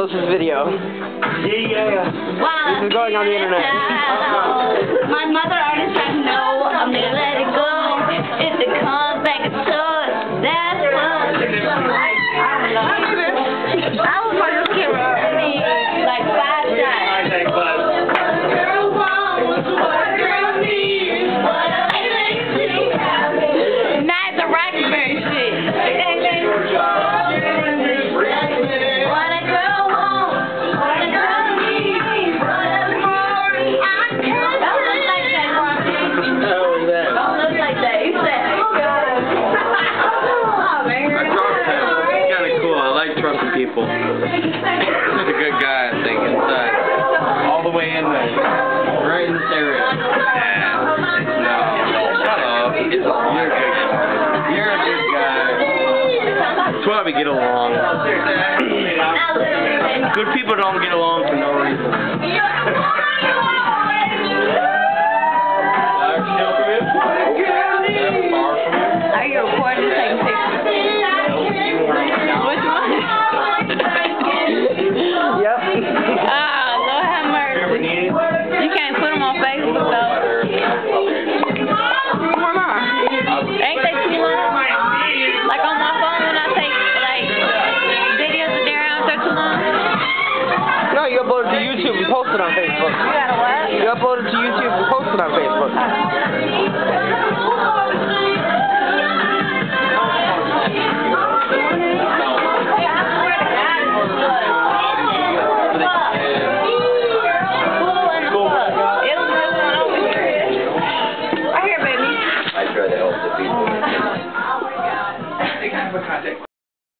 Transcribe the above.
post this video. Yeah. This is going on the internet. My mother already said no, I'm gonna let it go. If it comes back and shows, that's fun. I was on this camera, I mean, like 5 shots. Girl wants what girl needs. Not the Roxbury shit. What a girl wants, what a girl needs. Don't look like that, Roxy. How was that? Don't look like that. You said, It's kind of cool. I like trucking people. He's a good guy, I think, inside. All the way in there. Right in this area. Yeah. No. Shut up. You're a good guy. That's why we get along. Good people don't get along for no reason. are you recording or taking pictures? Which one? Yep. Lord have mercy. You can't put them on Facebook, though. Why not? Ain't they too long? Like on my phone when I take, like, videos of their house, they're too long? No, you upload it to YouTube and post it on Facebook. You got a what? You upload it